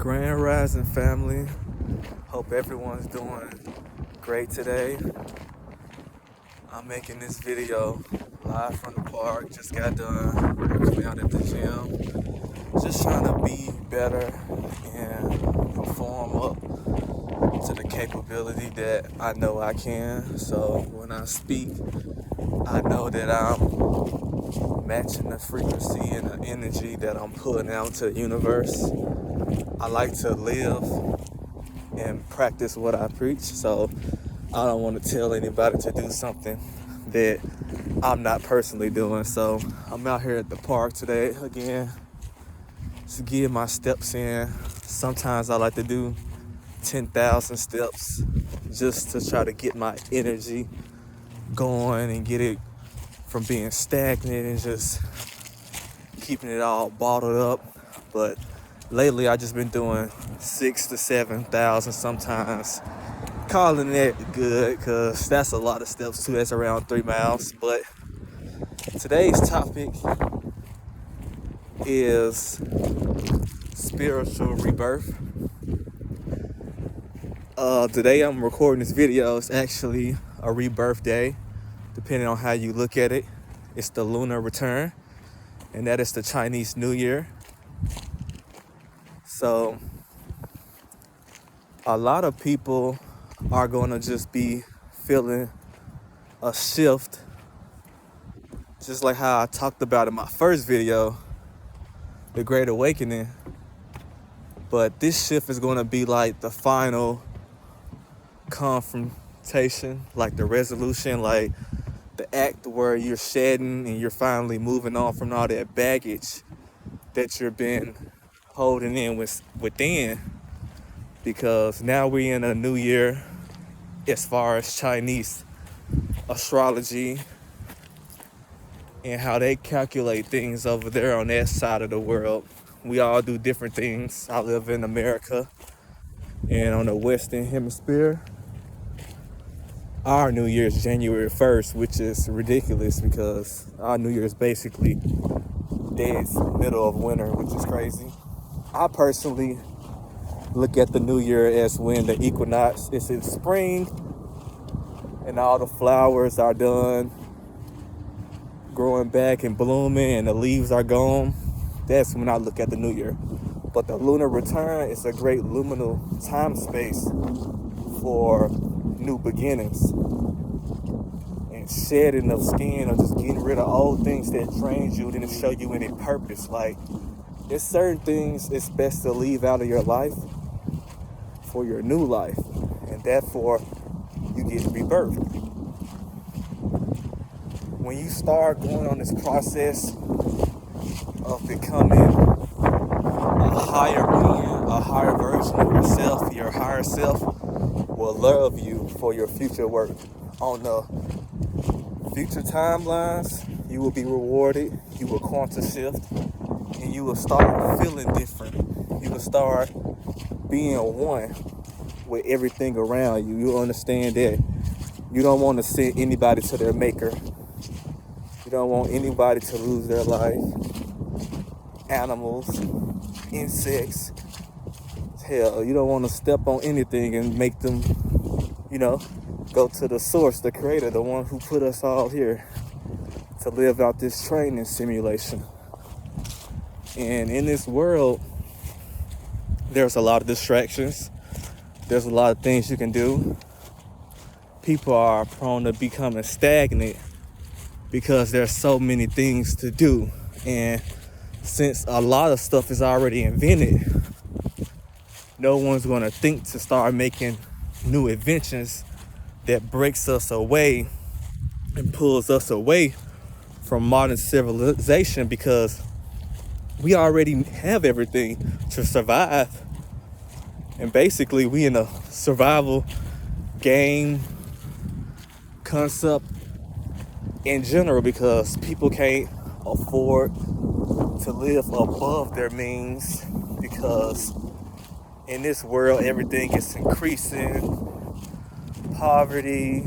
Grand Rising family. Hope everyone's doing great today. I'm making this video live from the park. Just got done working out at the gym. Just trying to be better and perform up to the capability that I know I can. So when I speak, I know that I'm matching the frequency and the energy that I'm putting out to the universe. I like to live and practice what I preach, so I don't want to tell anybody to do something that I'm not personally doing. So I'm out here at the park today again to get my steps in. Sometimes I like to do 10,000 steps just to try to get my energy going and get it from being stagnant and just keeping it all bottled up. But lately I just been doing 6,000 to 7,000 sometimes, calling it good because that's a lot of steps too. That's around 3 miles. But today's topic is spiritual rebirth. Today I'm recording this video. It's actually a rebirth day, depending on how you look at it. It's the lunar return, and that is the Chinese New Year. So a lot of people are gonna just be feeling a shift, just like how I talked about in my first video, the Great Awakening. But this shift is gonna be like the final confrontation, like the resolution, like the act where you're shedding and you're finally moving on from all that baggage that you've been holding in within. Because now we're in a new year as far as Chinese astrology and how they calculate things over there on that side of the world. We all do different things. I live in America, and on the Western Hemisphere, our New Year is January 1st, which is ridiculous because our New Year is basically dead middle of winter, which is crazy. I personally look at the New Year as when the equinox is in spring and all the flowers are done growing back and blooming and the leaves are gone. That's when I look at the New Year. But the lunar return is a great luminal time space for new beginnings and shedding of skin, or just getting rid of old things that drained you, didn't show you any purpose. Like, there's certain things it's best to leave out of your life for your new life, and therefore you get rebirthed. When you start going on this process of becoming a higher being, a higher version of yourself, your higher self will love you for your future work. On the future timelines, you will be rewarded, you will quantum shift, and you will start feeling different. You will start being one with everything around you. You'll understand that you don't want to send anybody to their maker. You don't want anybody to lose their life. Animals, insects, hell, you don't want to step on anything and make them, go to the source, the creator, the one who put us all here to live out this training simulation. And in this world, there's a lot of distractions. There's a lot of things you can do. People are prone to becoming stagnant because there's so many things to do. And since a lot of stuff is already invented, no one's going to think to start making new inventions that breaks us away and pulls us away from modern civilization, because we already have everything to survive. And basically we in a survival game concept in general, because people can't afford to live above their means, because in this world everything is increasing. Poverty,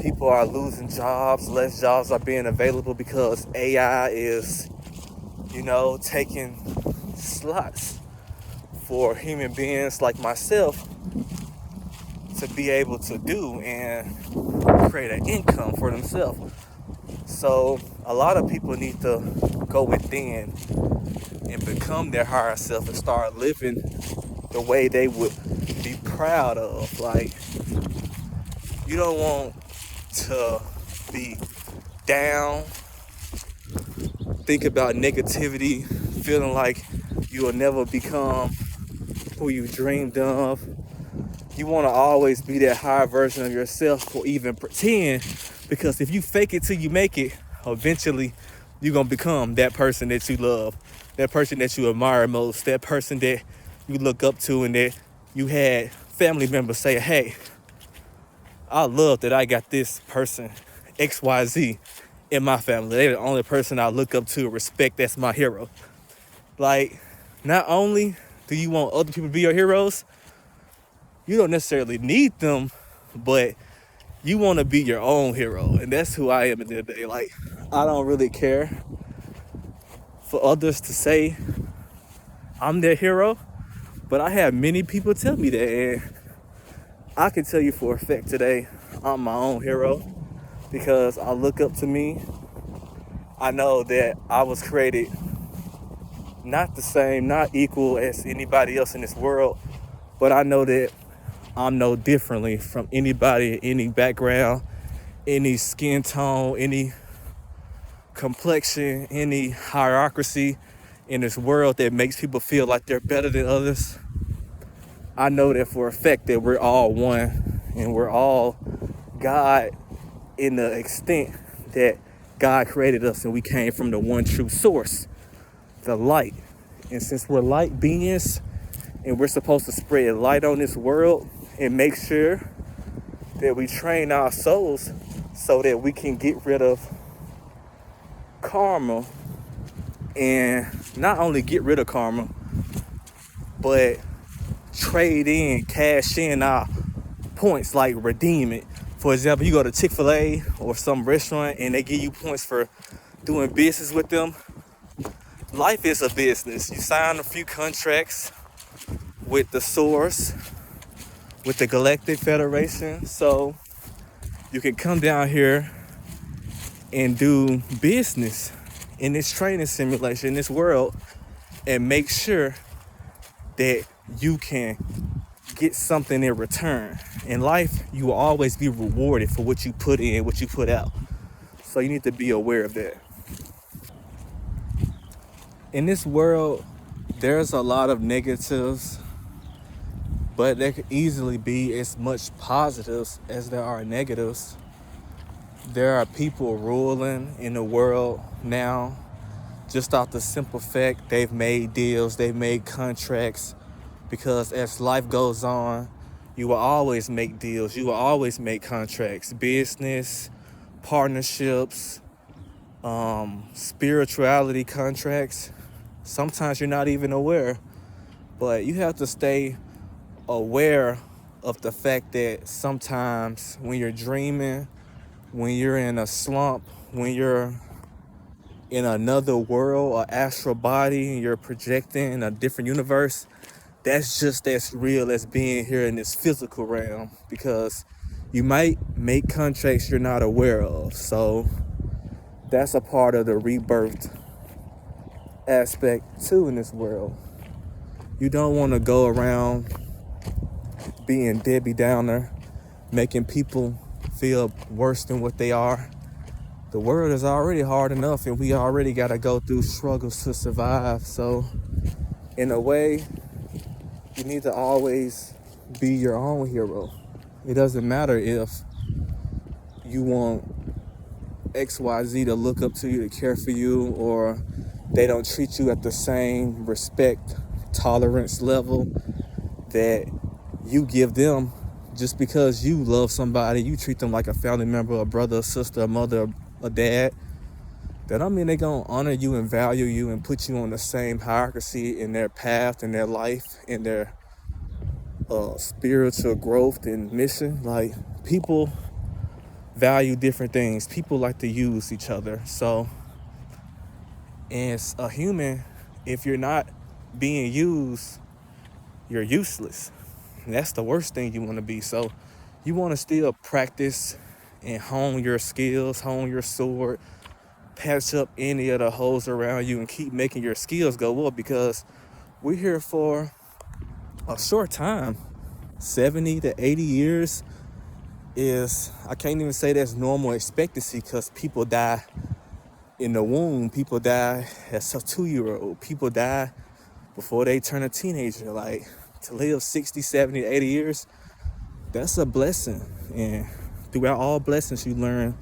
people are losing jobs, less jobs are being available because AI is, taking slots for human beings like myself to be able to do and create an income for themselves. So a lot of people need to go within and become their higher self and start living the way they would be proud of. Like, you don't want to be down, think about negativity, feeling like you will never become who you dreamed of. You want to always be that higher version of yourself, or even pretend, because if you fake it till you make it, eventually you're going to become that person that you love, that person that you admire most, that person that you look up to, and that you had family members say, hey, I love that I got this person, XYZ, in my family. They're the only person I look up to, respect, that's my hero. Like, not only do you want other people to be your heroes, you don't necessarily need them, but you want to be your own hero. And that's who I am at the end of the day. Like, I don't really care for others to say I'm their hero, but I have many people tell me that. And I can tell you for a fact today, I'm my own hero, because I look up to me. I know that I was created not the same, not equal as anybody else in this world, but I know that I'm no differently from anybody, any background, any skin tone, any complexion, any hierarchy in this world that makes people feel like they're better than others. I know that for a fact that we're all one, and we're all God in the extent that God created us and we came from the one true source, the light. And since we're light beings and we're supposed to spread light on this world and make sure that we train our souls so that we can get rid of karma, and not only get rid of karma, but trade in, cash in our points, like redeem it. For example, you go to Chick-fil-A or some restaurant and they give you points for doing business with them. Life is a business. You sign a few contracts with the source, with the Galactic Federation, so you can come down here and do business in this training simulation, in this world, and make sure that you can get something in return. In life, you will always be rewarded for what you put in, what you put out. So you need to be aware of that. In this world, there's a lot of negatives, but there could easily be as much positives as there are negatives. There are people ruling in the world now just off the simple fact they've made deals, they've made contracts, because as life goes on, you will always make deals, you will always make contracts, business, partnerships, spirituality contracts. Sometimes you're not even aware, but you have to stay aware of the fact that sometimes when you're dreaming, when you're in a slump, when you're in another world or astral body and you're projecting in a different universe, that's just as real as being here in this physical realm, because you might make contracts you're not aware of. So that's a part of the rebirth aspect too in this world. You don't want to go around being Debbie Downer, making people feel worse than what they are. The world is already hard enough and we already got to go through struggles to survive. So in a way, you need to always be your own hero. It doesn't matter if you want XYZ to look up to you, to care for you, or they don't treat you at the same respect, tolerance level that you give them. Just because you love somebody, you treat them like a family member, a brother, a sister, a mother, a dad, that don't mean they're going to honor you and value you and put you on the same hierarchy in their path, in their life, in their spiritual growth and mission. Like, people value different things. People like to use each other. So as a human, if you're not being used, you're useless. And that's the worst thing you want to be. So you want to still practice and hone your skills, hone your sword, patch up any of the holes around you, and keep making your skills go up, because we're here for a short time. 70 to 80 years is, I can't even say that's normal expectancy, because people die in the womb, people die as a 2-year-old, people die before they turn a teenager. Like, to live 60, 70, 80 years, that's a blessing. And throughout all blessings, you learn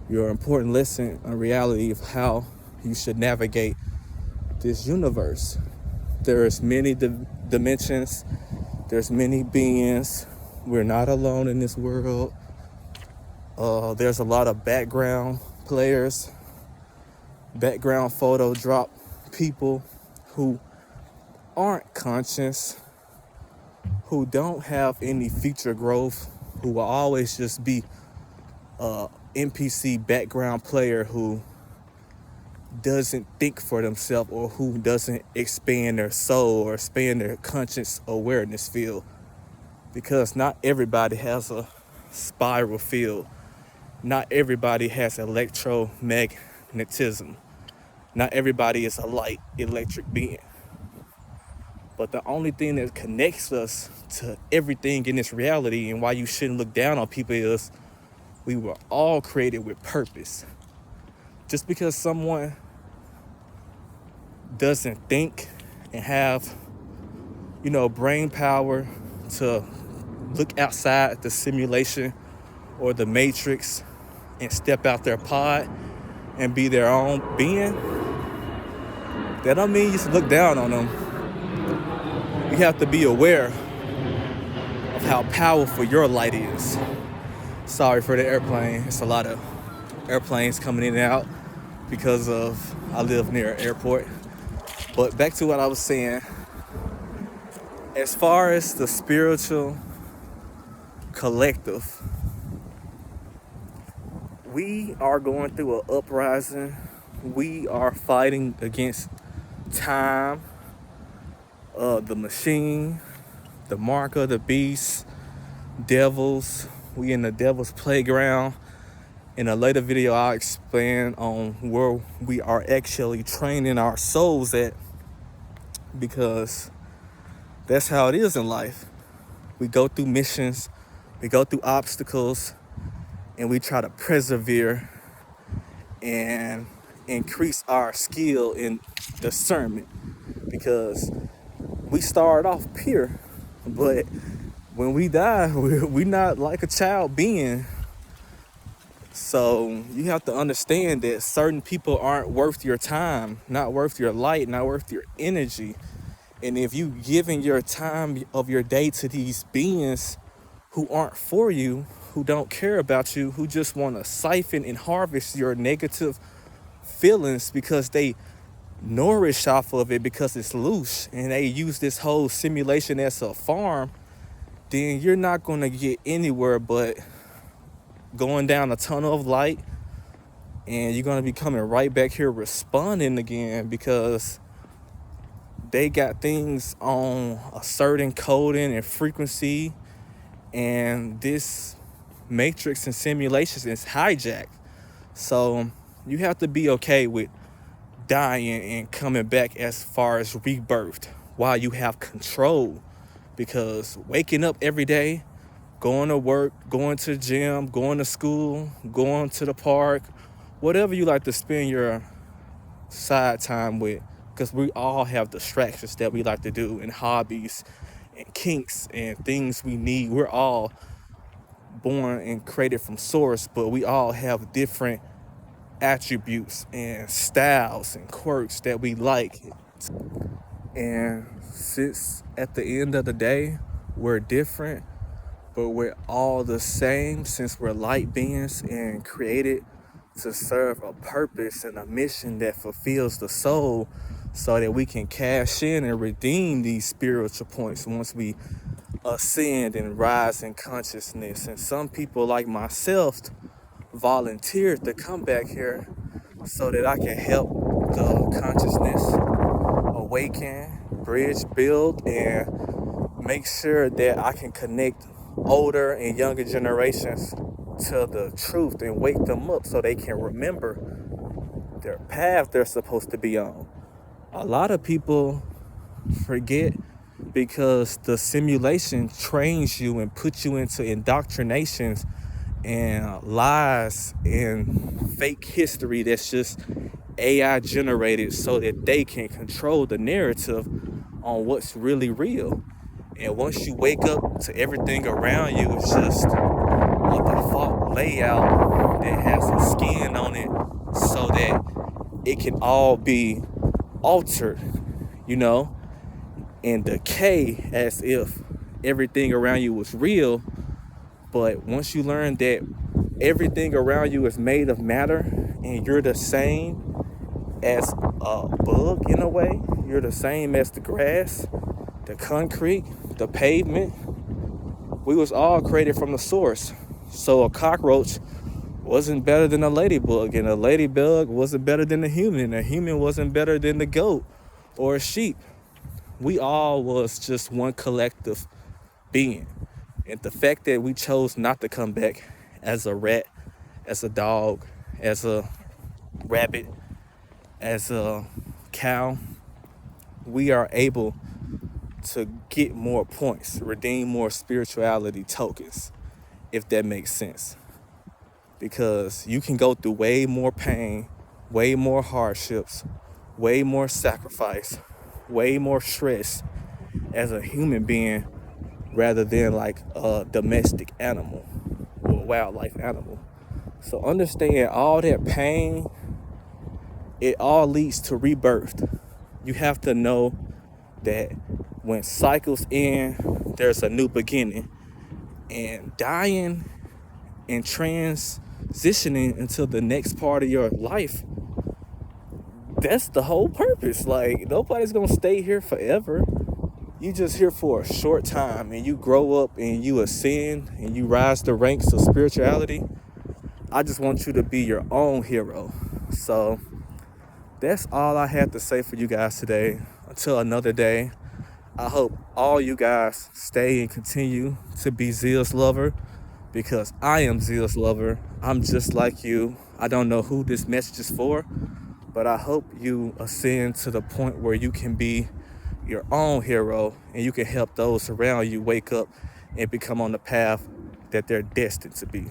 your important lesson on reality of how you should navigate this universe. There's many dimensions, there's many beings. We're not alone in this world. There's a lot of background players, background photo drop people who aren't conscious, who don't have any future growth, who will always just be NPC background player who doesn't think for themselves, or who doesn't expand their soul or expand their conscious awareness field. Because not everybody has a spiral field. Not everybody has electromagnetism. Not everybody is a light electric being. But the only thing that connects us to everything in this reality, and why you shouldn't look down on people, is we were all created with purpose. Just because someone doesn't think and have, brain power to look outside the simulation or the matrix and step out their pod and be their own being, that don't mean you should look down on them. You have to be aware of how powerful your light is. Sorry for the airplane. It's a lot of airplanes coming in and out because I live near an airport. But back to what I was saying. As far as the spiritual collective, we are going through an uprising. We are fighting against time, the machine, the mark of the beast, devils. We in the devil's playground. In a later video, I'll expand on where we are actually training our souls at, because that's how it is in life. We go through missions, we go through obstacles, and we try to persevere and increase our skill in discernment, because we start off pure, but when we die, we're not like a child being. So you have to understand that certain people aren't worth your time, not worth your light, not worth your energy. And if you giving your time of your day to these beings who aren't for you, who don't care about you, who just want to siphon and harvest your negative feelings because they nourish off of it, because it's loose, and they use this whole simulation as a farm, then you're not going to get anywhere but going down a tunnel of light, and you're going to be coming right back here responding again, because they got things on a certain coding and frequency, and this matrix and simulations is hijacked. So you have to be okay with dying and coming back as far as rebirth while you have control, because waking up every day, going to work, going to the gym, going to school, going to the park, whatever you like to spend your side time with, because we all have distractions that we like to do, and hobbies and kinks and things we need. We're all born and created from source, but we all have different attributes and styles and quirks that we like. And since at the end of the day, we're different, but we're all the same, since we're light beings and created to serve a purpose and a mission that fulfills the soul, so that we can cash in and redeem these spiritual points once we ascend and rise in consciousness. And some people like myself volunteered to come back here so that I can help the consciousness awaken, bridge, build, and make sure that I can connect older and younger generations to the truth and wake them up so they can remember their path they're supposed to be on. A lot of people forget because the simulation trains you and puts you into indoctrinations and lies and fake history that's just AI generated so that they can control the narrative on what's really real. And once you wake up to everything around you, it's just a default layout that has a skin on it so that it can all be altered, you know, and decay as if everything around you was real. But once you learn that everything around you is made of matter and you're the same as a bug in a way, you're the same as the grass, the concrete, the pavement. We was all created from the source. So a cockroach wasn't better than a ladybug, and a ladybug wasn't better than a human, and a human wasn't better than the goat or a sheep. We all was just one collective being. And the fact that we chose not to come back as a rat, as a dog, as a rabbit, as a cow, we are able to get more points, redeem more spirituality tokens, if that makes sense. Because you can go through way more pain, way more hardships, way more sacrifice, way more stress as a human being rather than like a domestic animal or a wildlife animal. So understand all that pain, it all leads to rebirth. You have to know that when cycles end, there's a new beginning. And dying and transitioning into the next part of your life, that's the whole purpose. Like, nobody's gonna stay here forever. You just here for a short time, and you grow up and you ascend and you rise the ranks of spirituality. I just want you to be your own hero. So that's all I have to say for you guys today. Until another day, I hope all you guys stay and continue to be Zeus lover, because I am Zeus lover. I'm just like you. I don't know who this message is for, but I hope you ascend to the point where you can be your own hero and you can help those around you wake up and become on the path that they're destined to be.